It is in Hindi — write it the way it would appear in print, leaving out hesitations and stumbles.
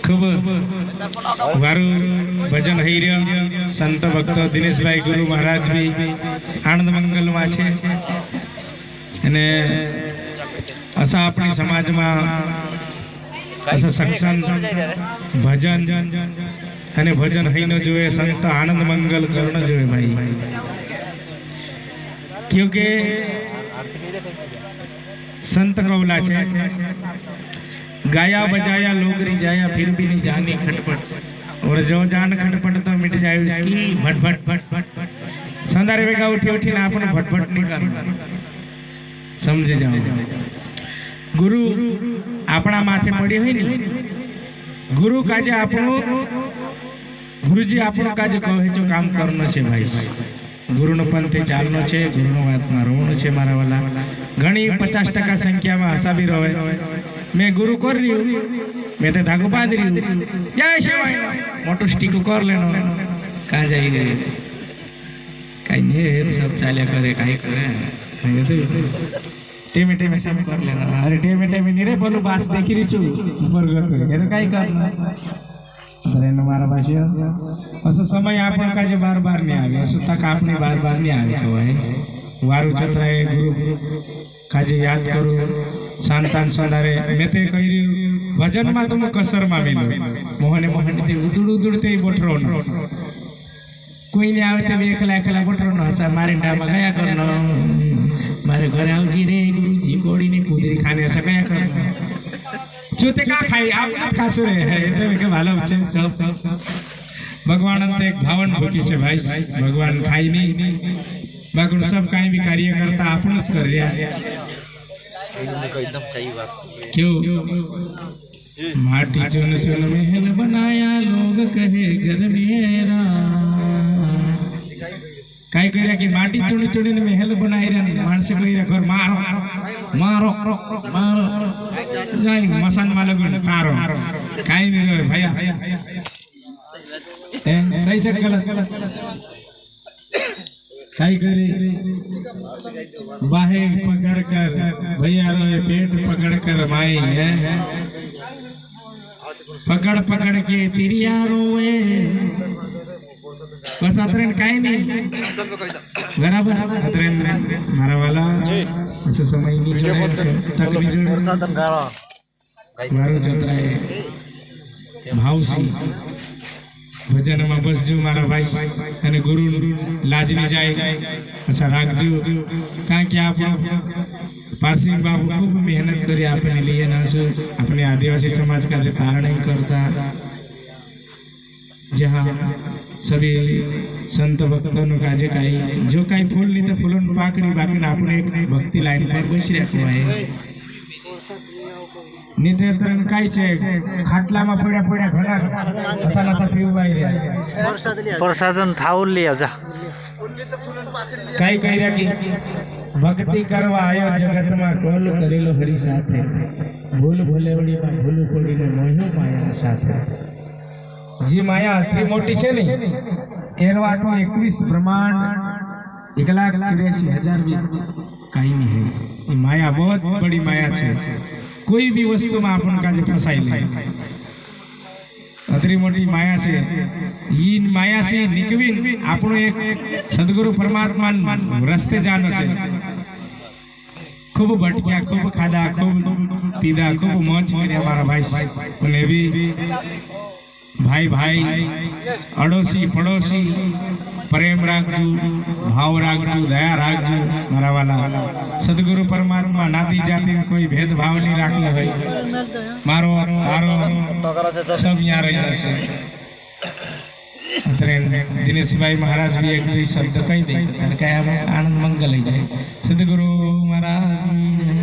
खूब वारू भजन हई रह्यो संत भक्त दिनेश भाई गुरु महाराज भी आनंद मंगल में छे अने असा अपनी समाज में असा सत्संग भजन अने भजन हई न जोए संत आनंद मंगल करण जोए भाई क्योंकि संत कौला छे गाया बजाया लोगरी जाया फिर भी नहीं जानी खटपट और जो जान खटपट तो मिट जाए उसकी भट भट भट भट संदारे वेगा उठी उठी ना आपने भट भट नहीं करना समझे जाओ गुरु अपना माथे पड़ी हुई नहीं गुरु काजे आपनो गुरुजी आपनो काजे कहे जो काम करनो छे भाई गुरु नो पंथे चालनो छे गुरु नो वात में रोवनो छे मारा वाला घणी 50% संख्या में हसाबी रहे मैं गुरु कर रही हूँ मैं तो धागो बांध रही हूँ जय शिवाय मोटो स्टिक कर लेनो कहाँ जाई गए कहीं नहीं सब चाल्या करे कहीं करे टेमे टेमे सब कर लेना अरे टेमे टेमे नहीं रे बोलू बास देखी रही छू ऊपर गतो ये तो कहीं करना अरे हमारा भाषा असो समय आपन का जो बार बार नहीं आवे असो तक आपने बार बार नहीं आवे तो है वारु चतराए गुरु काजे याद करो शांतान सोनारे मैं ते कही रही भजन में तो कसर में मिलो मोहने मोहने ते उदुड़ उदुड़ते बोठरो कोई नहीं आवे ते एकला एकला बोठरो न हसा मारे डामा गया करनो मारे घर आवजी रे गुरुजी कोड़ी ने कूदरी खाने ऐसा गया करनो जोते का खाई आप मत खासो रे है तो के भालो छे सब भगवान अंते एक भावन भूखी छे भाई भगवान खाई नहीं बाकी सब कहीं भी कार्य करता आपन ज कर लिया क्यों माटी चुन चुन महल बनाया लोग कहे घर मेरा काई कह कि माटी चुन चुन महल बनाई रे मानस कह घर मारो मारो मारो जाई मसान वाला को तारो काई नहीं रे भैया सही से गलत काई करे बाहे पकड़ कर भैया रो पेट पकड़ कर माई है पकड़ पकड़ के तिरिया रोए बस अतरेन काई नहीं बराबर अतरेन मारा वाला ऐसे समय नहीं जोड़े तक नहीं जोड़े प्रसादन गावा मारो चतराए भावसी भजन में बसजू मारा भाई अने गुरु लाजनी जाए ऐसा राखजू कारण कि आप पारसी बाबू खूब मेहनत करी अपने लिए ना अपने आदिवासी समाज का तारण ही करता जहाँ सभी संत भक्तों का जो कहीं फूल नहीं तो फूलों पाकड़ी बाकी आपने एक भक्ति लाइन पर बस रखो है निते तरन काई छे खाटला में पड्या पड्या घणा नथा नथा पीवाई रे प्रसादन थाउल ले जा काई कहिरा की भक्ति करवा आयो जगत में कोल करेलो हरि साथे भूल भुलेवड़ी में भूल पड़ी ने मोह माया साथे जी माया इतनी मोटी छे नहीं एरवाटो 21 ब्रह्मांड 1,84,000 भी काई नहीं है ये माया बहुत बड़ी माया छे कोई भी वस्तु में अपन का फसाई ले अतरी मोटी माया से ये माया से निकवी आपनो एक सदगुरु परमात्मा रस्ते जानो छे खूब भटक्या खूब खादा खूब पीदा खूब मौज करे हमारा भाई उन्हें भी भाई भाई अड़ोसी पड़ोसी प्रेम राखजू भाव राखजू दया राखजू मारा वाला सदगुरु परमात्मा नाती जाति कोई भेदभाव नहीं राखले भाई मारो मारो सब यहाँ रही जैसे दिनेश भाई महाराज भी एक शब्द कही दे आनंद मंगल जाए सदगुरु महाराज